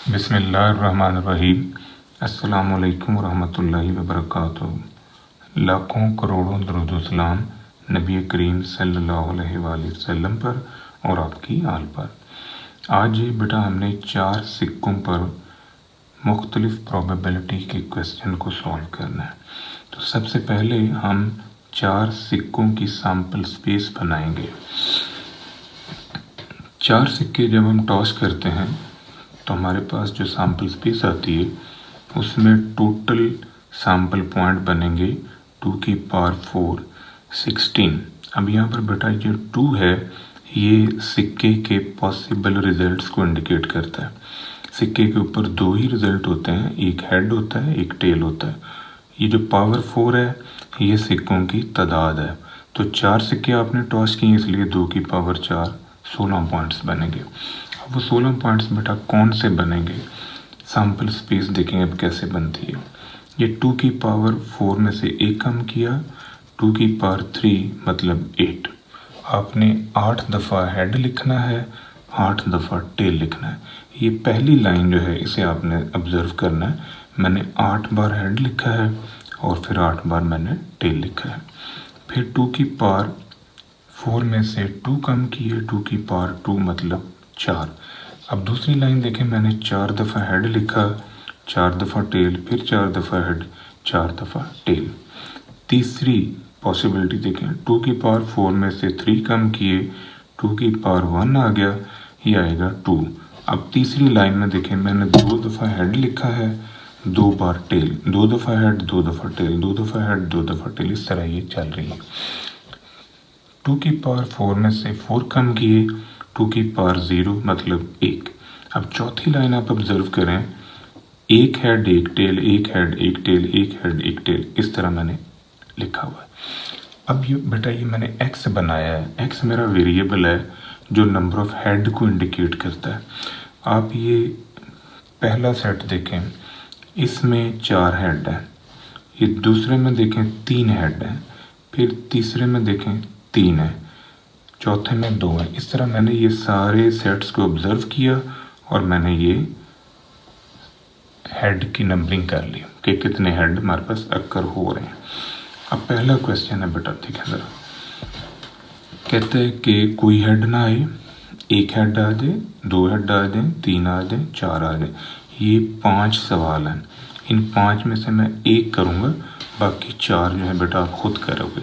बिस्मिल्लाहिर्रहमानिर्रहीम। अस्सलामु अलैकुम रहमतुल्लाहि व बरकातुहू। लाखों करोड़ों दरूद व सलाम नबी करीम सल्लल्लाहु अलैहि वसल्लम पर और आपकी आल पर। आज बेटा हमने 4 सिक्कों पर मुख्तलिफ प्रोबेबिलिटी के क्वेश्चन को सॉल्व करना है। तो सबसे पहले हम 4 सिक्कों की सैम्पल स्पेस बनाएंगे। 4 सिक्के जब हम टॉस करते हैं तो हमारे पास जो सैम्पल स्पेस आती है उसमें टोटल सैम्पल पॉइंट बनेंगे 2 की पावर 4 16। अब यहाँ पर बेटा जो 2 है ये सिक्के के पॉसिबल रिजल्ट्स को इंडिकेट करता है। सिक्के के ऊपर 2 ही रिजल्ट होते हैं, एक हेड होता है एक टेल होता है। ये जो पावर 4 है ये सिक्कों की तादाद है। तो 4 सिक्के आपने टॉस किए इसलिए 2 की पावर 4 16 पॉइंट्स बनेंगे। अब वो 16 पॉइंट्स बेटा कौन से बनेंगे, सैम्पल स्पेस देखें अब कैसे बनती है। ये 2 की पावर 4 में से एक कम किया, 2 की पावर 3 मतलब 8। आपने 8 दफ़ा हेड लिखना है, 8 दफ़ा टेल लिखना है। ये पहली लाइन जो है इसे आपने ऑब्ज़र्व करना है। मैंने 8 बार हेड लिखा है और फिर 8 बार मैंने टेल लिखा है। फिर 2 की पावर 4 में से 2 कम किए, 2 की पावर 2 मतलब 4। अब दूसरी लाइन देखें, मैंने 4 दफ़ा हेड लिखा, 4 दफ़ा टेल, फिर 4 दफ़ा हेड, 4 दफ़ा टेल। तीसरी पॉसिबिलिटी देखें, 2 की पावर 4 में से 3 कम किए, 2 की पावर 1 आ गया, ये आएगा 2। अब तीसरी लाइन में देखें, मैंने 2 दफ़ा हेड लिखा है, 2 बार टेल, 2 दफ़ा हेड 2 दफ़ा टेल, 2 दफ़ा हेड 2 दफ़ा टेल, इस तरह ये चल रही है। 2 की पावर 4 में से 4 कम किए, 2 की पावर 0 मतलब 1। अब चौथी लाइन आप ऑब्जर्व करें, एक हेड एक टेल, एक हेड एक टेल, एक हेड एक टेल, इस तरह मैंने लिखा हुआ है। अब ये बेटा ये मैंने x बनाया है। x मेरा वेरिएबल है जो नंबर ऑफ हेड को इंडिकेट करता है। आप ये पहला सेट देखें, इसमें 4 हेड हैं, ये दूसरे में देखें 3 हेड हैं, फिर तीसरे में देखें 3 है, चौथे में 2 है। इस तरह मैंने ये सारे सेट्स को ऑब्जर्व किया और मैंने ये हेड की नंबरिंग कर ली कि कितने हेड हमारे पास अक्कर हो रहे हैं। अब पहला क्वेश्चन है बेटा, ठीक है ज़रा, कहते हैं कि कोई हेड ना आए, एक हेड आ जाए, 2 हेड आ जाए, 3 आ जाए, 4 आ जाए। ये 5 सवाल हैं, इन 5 में से मैं एक करूँगा, बाकी 4 जो है बेटा आप खुद करोगे।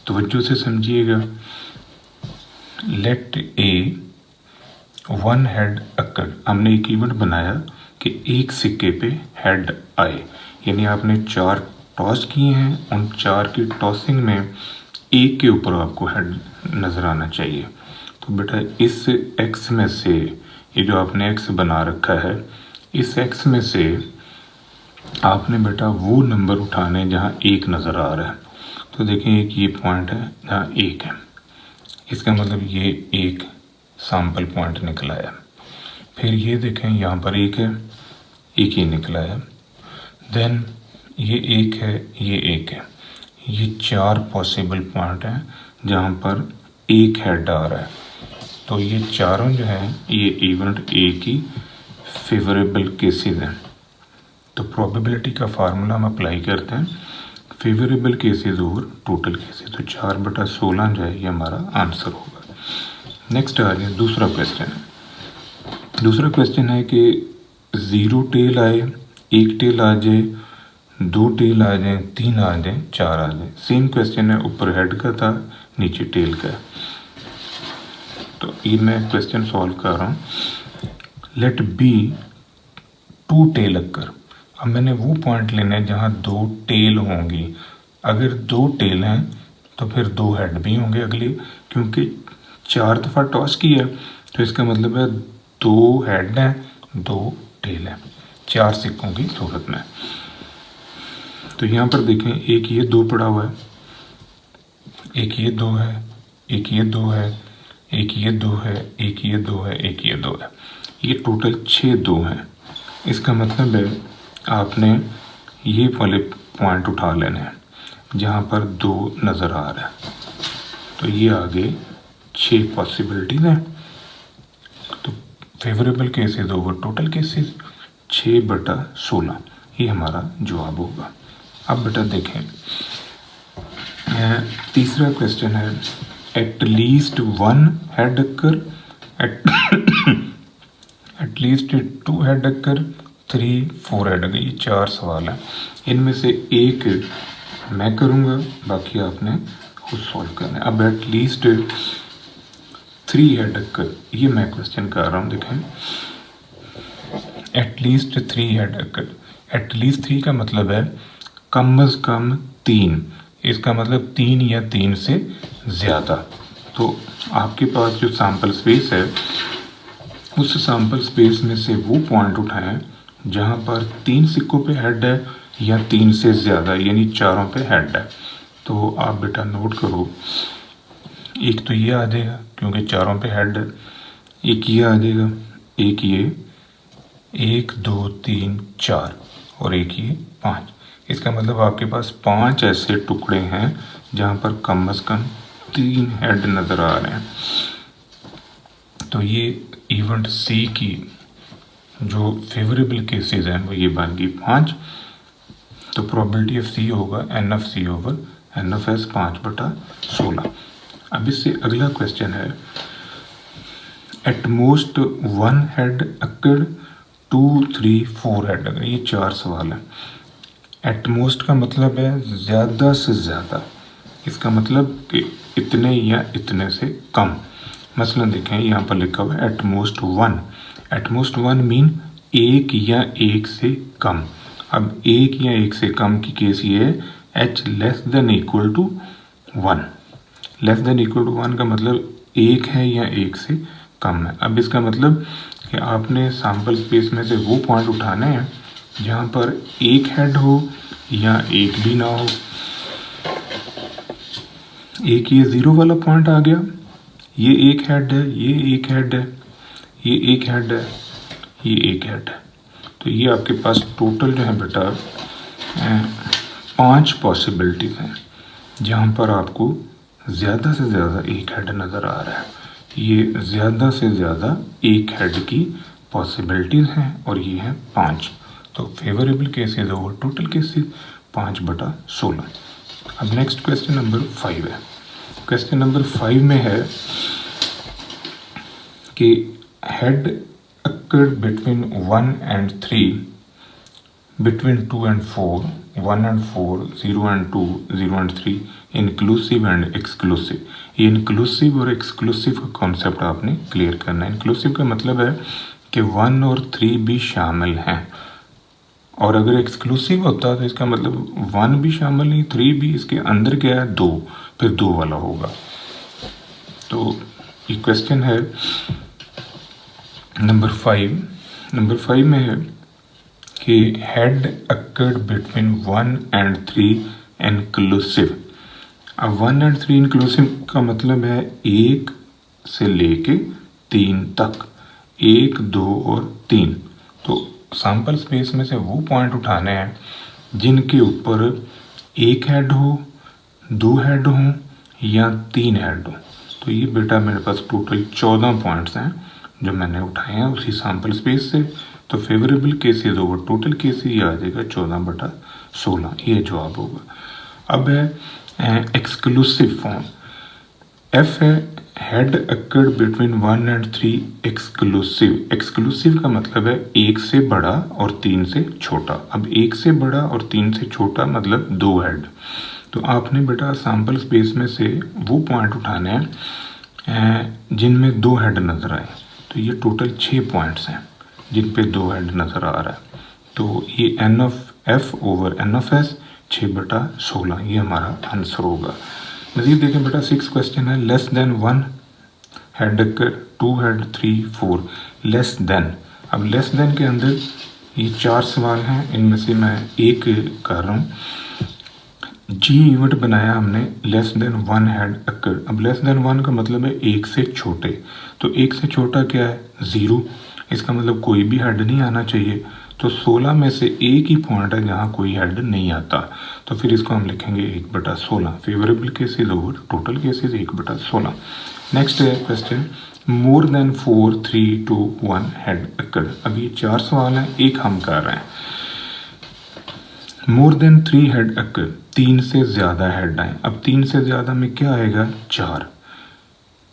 तवज्जो से समझिएगा। लेट ए 1 हेड अक्कर, हमने एक इवेंट बनाया कि एक सिक्के पे हेड आए, यानी आपने 4 टॉस किए हैं, उन 4 की टॉसिंग में एक के ऊपर आपको हेड नज़र आना चाहिए। तो बेटा इस x में से, ये जो आपने x बना रखा है, इस x में से आपने बेटा वो नंबर उठाने जहाँ 1 नज़र आ रहा है। तो देखें एक ये पॉइंट है जहाँ 1 है, इसका मतलब ये एक सैम्पल पॉइंट निकला है। फिर ये देखें यहाँ पर 1 है, एक ही निकला है। देन ये 1 है, ये 1 है। ये 4 पॉसिबल पॉइंट हैं जहाँ पर 1 हेड आ रहा है। तो ये चारों जो हैं ये इवेंट ए की फेवरेबल केसेस हैं। तो प्रोबेबिलिटी का फार्मूला हम अप्लाई करते हैं, फेवरेबल केसेस और टोटल केसेस। तो 4 बटा 16 जो है ये हमारा आंसर होगा। नेक्स्ट आ जाए दूसरा क्वेश्चन है। दूसरा क्वेश्चन है कि 0 टेल आए, 1 टेल आ जाए, 2 टेल आ जाए, 3 आ जाए, 4 आ जाए। सेम क्वेश्चन है, ऊपर हेड का था, नीचे टेल का। तो ये मैं क्वेश्चन सॉल्व कर रहा हूँ। Let B 2 tail occur. अब मैंने वो पॉइंट लेना है जहाँ 2 टेल होंगी। अगर 2 टेल हैं तो फिर 2 हेड भी होंगे अगले, क्योंकि 4 दफ़ा टॉस किया तो इसका मतलब है 2 हेड हैं, 2 टेल हैं, 4 सिक्कों की सूरत में। तो यहाँ पर देखें, एक ये 2 पड़ा हुआ है, एक ये 2 है, एक ये 2 है, एक ये 2 है, एक ये 2 है, एक ये 2 है। ये टोटल 6 2 हैं। इसका मतलब है आपने ये वाले पॉइंट उठा लेने हैं जहाँ पर 2 नज़र आ रहा है। तो ये आगे 6 पॉसिबिलिटीज हैं। तो favourable cases over total cases 6/16, ये हमारा जवाब होगा। अब बेटा देखें, तीसरा क्वेश्चन है at least 1 head occur, at least 2 head occur, 3 4 head occur. ये 4 सवाल हैं, इनमें से एक मैं करूँगा, बाकी आपने खुद सॉल्व करना है। अब एटलीस्ट 3 हैड अकर, ये मैं क्वेश्चन कर रहा हूँ। देखें, एटलीस्ट 3 हैड अकर, एटलीस्ट 3 का मतलब है कम अज़ कम 3, इसका मतलब 3 या 3 से ज़्यादा। तो आपके पास जो सैम्पल स्पेस है, उस सैम्पल स्पेस में से वो पॉइंट उठाएं जहाँ पर 3 सिक्कों पे हेड है या 3 से ज़्यादा, यानी चारों पे हेड है। तो आप बेटा नोट करो, एक तो ये आ जाएगा क्योंकि चारों पे हेड है, एक ये आ जाएगा, एक ये, 1 2 3 4 और एक ये 5। इसका मतलब आपके पास 5 ऐसे टुकड़े हैं जहाँ पर कम अज़ कम 3 हेड नज़र आ रहे हैं। तो ये इवेंट सी की जो फेवरेबल केसेस हैं वो ये बन गई 5। तो प्रोबेबिलिटी ऑफ सी होगा N of C over N of S 5/16। अब इससे अगला क्वेश्चन है at most 1 head occurred, 2 3 4 head occurred. ये 4 सवाल हैं। एट मोस्ट का मतलब है ज़्यादा से ज़्यादा, इसका मतलब कि इतने या इतने से कम। मसलन देखें, यहाँ पर लिखा हुआ है at most 1, eight most 1 mean एक या एक से कम। अब एक या एक से कम की केस ये है h less than equal to 1। Less than equal to 1 का मतलब एक है या एक से कम है। अब इसका मतलब कि आपने सैम्पल स्पेस में से वो पॉइंट उठाने हैं जहाँ पर एक हेड हो या एक भी ना हो। एक ये 0 वाला पॉइंट आ गया, ये एक हेड है, ये एक हेड है, ये एक हेड है, ये एक हेड है। तो ये आपके पास टोटल जो है बेटा 5 पॉसिबिलिटीज़ हैं जहाँ पर आपको ज़्यादा से ज़्यादा एक हेड नज़र आ रहा है। ये ज़्यादा से ज़्यादा एक हेड की पॉसिबिलिटीज़ हैं और ये हैं 5। तो favourable cases over total cases 5/16। अब नेक्स्ट क्वेश्चन नंबर 5 है। क्वेश्चन नंबर 5 में है कि head occurred between 1 and 3, between 2 and 4, 1 and 4, 0 and 2, 0 and 3, inclusive and exclusive. ये इंक्लूसिव और एक्सक्लूसिव का कॉन्सेप्ट आपने क्लियर करना है। इंक्लूसिव का मतलब है कि 1 और 3 भी शामिल हैं, और अगर एक्सक्लूसिव होता तो इसका मतलब 1 भी शामिल नहीं, 3 भी, इसके अंदर क्या है 2, फिर 2 वाला होगा। तो ये क्वेश्चन है नंबर 5 में है कि head occurred between 1 and 3 inclusive. अब 1 and 3 इंक्लूसिव का मतलब है 1 से लेके 3 तक, 1 2 और 3। तो सैम्पल स्पेस में से वो पॉइंट उठाने हैं जिनके ऊपर एक हेड हो, 2 हेड हो या 3 हेड हो। तो ये बेटा मेरे पास टोटल 14 पॉइंट्स हैं जो मैंने उठाए हैं उसी सैम्पल स्पेस से। तो favourable cases over total cases ये आ जाएगा 14/16, ये जवाब होगा। अब है एक्सक्लूसिव फॉर्म, एफ है head occurred between 1 and 3 exclusive. Exclusive का मतलब है 1 से बड़ा और 3 से छोटा। अब 1 से बड़ा और 3 से छोटा मतलब 2 हेड। तो आपने बेटा सैम्पल स्पेस में से वो पॉइंट उठाने हैं जिनमें 2 हेड नज़र आए। तो ये टोटल 6 पॉइंट्स हैं जिन पे 2 हेड नज़र आ रहा है। तो ये N of F over N of S 6/16, ये हमारा आंसर होगा। मज़ीद देखें बेटा 6 क्वेश्चन है लेस देन 1 हेड अकर, 2 हेड, 3 4, लेस देन। अब लेस देन के अंदर ये 4 सवाल हैं, इनमें से मैं एक कर रहा हूँ। जी इवेंट बनाया हमने लेस देन 1 हेड अकर। अब लेस देन 1 का मतलब है 1 से छोटे। तो 1 से छोटा क्या है 0, इसका मतलब कोई भी हेड नहीं आना चाहिए। तो 16 में से एक ही पॉइंट है जहाँ कोई हेड नहीं आता, तो फिर इसको हम लिखेंगे 1/16। Favourable cases over total cases 1/16। Next है question more than 4 3 2 1 head occurred. अब ये 4 सवाल हैं, एक हम कर रहे हैं। मोर देन 3 हैड अकर्ड, 3 से ज़्यादा हेड आए। अब 3 से ज़्यादा में क्या आएगा? 4।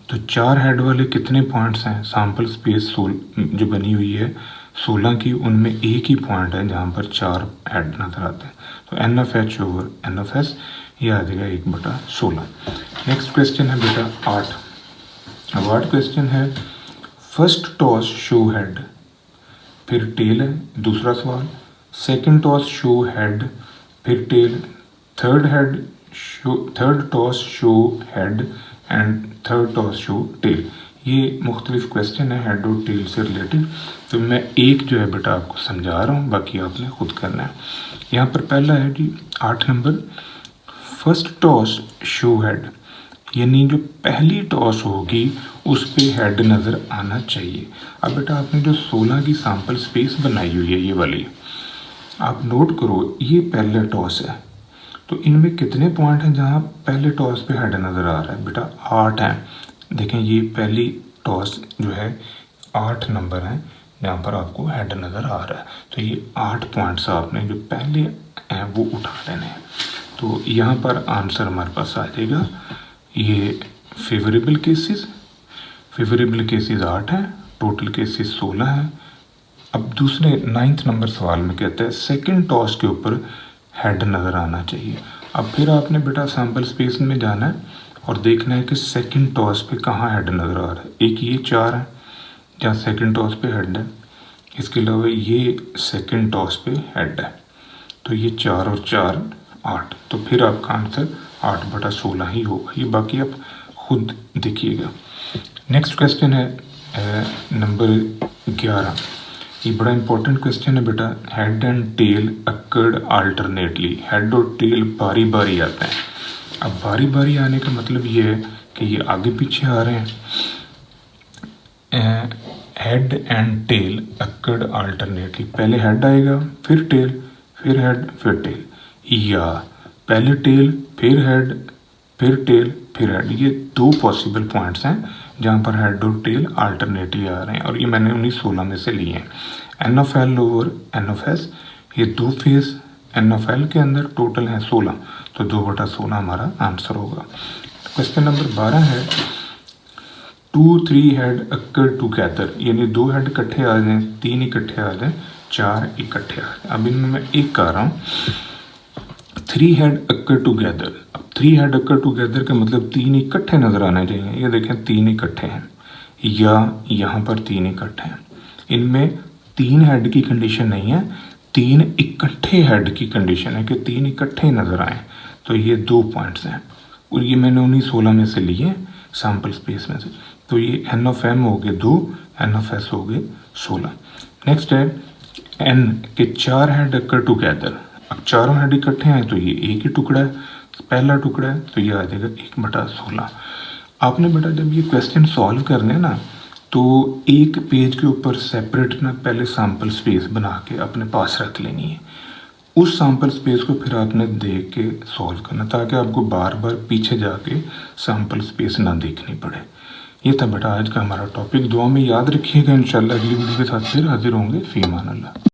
तो 4 हेड वाले कितने पॉइंट्स हैं? सैम्पल स्पेस जो बनी हुई है 16 की, उनमें एक ही पॉइंट है जहाँ पर 4 हेड नज़र आते हैं। तो N of H over N of S ये आ जाएगा 1/16। नेक्स्ट क्वेश्चन है बेटा 8। अब 8 क्वेश्चन है, फर्स्ट टॉस शो हेड, फिर टेल है दूसरा सवाल। सेकंड टॉस शो हेड, फिर tail. Third toss show head and third toss show tail. ये मुख्तलिफ क्वेश्चन है हेड और टेल से रिलेटेड। तो मैं एक जो है बेटा आपको समझा रहा हूँ, बाकी आपने खुद करना है। यहाँ पर पहला है जी 8 number, first toss show head, यानी जो पहली टॉस होगी उस पे हेड नज़र आना चाहिए। अब बेटा आपने जो 16 की सैम्पल स्पेस बनाई हुई है ये वाली, आप नोट करो ये पहले टॉस है। तो इनमें कितने पॉइंट हैं जहाँ पहले टॉस पे हेड नज़र आ रहा है? बेटा 8 हैं। देखें ये पहली टॉस जो है 8 नंबर हैं जहाँ पर आपको हेड नज़र आ रहा है। तो ये 8 पॉइंट्स आपने जो पहले हैं वो उठा लेने हैं। तो यहाँ पर आंसर हमारे पास आ जाएगा ये फेवरेबल केसेस 8 हैं, टोटल केसेस 16 हैं। अब दूसरे 9th नंबर सवाल में कहते हैं सेकंड टॉस के ऊपर हेड नज़र आना चाहिए। अब फिर आपने बेटा सैम्पल स्पेस में जाना है और देखना है कि सेकंड टॉस पे कहाँ हेड नज़र आ रहा है। एक ये 4 है जहाँ सेकंड टॉस पे हेड है, इसके अलावा ये सेकंड टॉस पे हेड है। तो ये 4 और 4 8, तो फिर आपका आंसर 8/16 ही होगा। ये बाकी आप खुद देखिएगा। नेक्स्ट क्वेश्चन है नंबर 11। ये बड़ा इंपॉर्टेंट क्वेश्चन है बेटा, head and tail occurred alternately. Head और टेल बारी बारी आते हैं। अब बारी बारी आने का मतलब ये है कि ये आगे पीछे आ रहे हैं। Head and tail occurred alternately, पहले हेड आएगा फिर टेल, फिर हेड फिर टेल, या पहले टेल फिर हेड फिर टेल फिर हेड। ये 2 पॉसिबल पॉइंट्स हैं जहाँ पर हेड और टेल अल्टरनेटली आ रहे हैं, और ये मैंने 16 में से लिए हैं। N of L over N of S, ये 2 फेस एन ऑफ एल के अंदर टोटल है 16, तो 2/16 हमारा आंसर होगा। क्वेश्चन नंबर 12 है 2 3 हेड अक्कर टुगेदर, यानी 2 हेड इकट्ठे आ जाएं, 3 इकट्ठे आ जाएं, 4 इकट्ठे आ जाएं। अब इनमें मैं एक कर रहा हूँ 3 हेड अक्कर टुगेदर। अब 3 हेड अक्कर टुगेदर का मतलब 3 इकट्ठे नज़र आने चाहिए। ये देखें 3 इकट्ठे हैं, या यहाँ पर 3 इकट्ठे हैं। इनमें 3 हेड की कंडीशन नहीं है, 3 इकट्ठे हेड की कंडीशन है कि 3 इकट्ठे नज़र आए। तो ये 2 पॉइंट्स हैं, और ये मैंने 16 में से लिए सैम्पल स्पेस में से। तो ये एन ऑफ एम हो गए 2, एन ऑफ एस हो गए 16। नेक्स्ट है एन के 4 हेड अक्कर टुगेदर। अब चारों हेड इकट्ठे हैं तो ये एक ही टुकड़ा है, पहला टुकड़ा है, तो ये आ जाएगा 1/16। आपने बेटा जब ये क्वेश्चन सॉल्व करने हैं ना, तो एक पेज के ऊपर सेपरेट ना पहले सैम्पल स्पेस बना के अपने पास रख लेनी है। उस सैम्पल स्पेस को फिर आपने देख के सॉल्व करना, ताकि आपको बार बार पीछे जाके सैम्पल स्पेस ना देखनी पड़े। ये था बेटा आज का हमारा टॉपिक। दुआ में याद रखिएगा। इंशाल्लाह अगली वीडियो के साथ फिर हाजिर होंगे। फी अमान अल्लाह।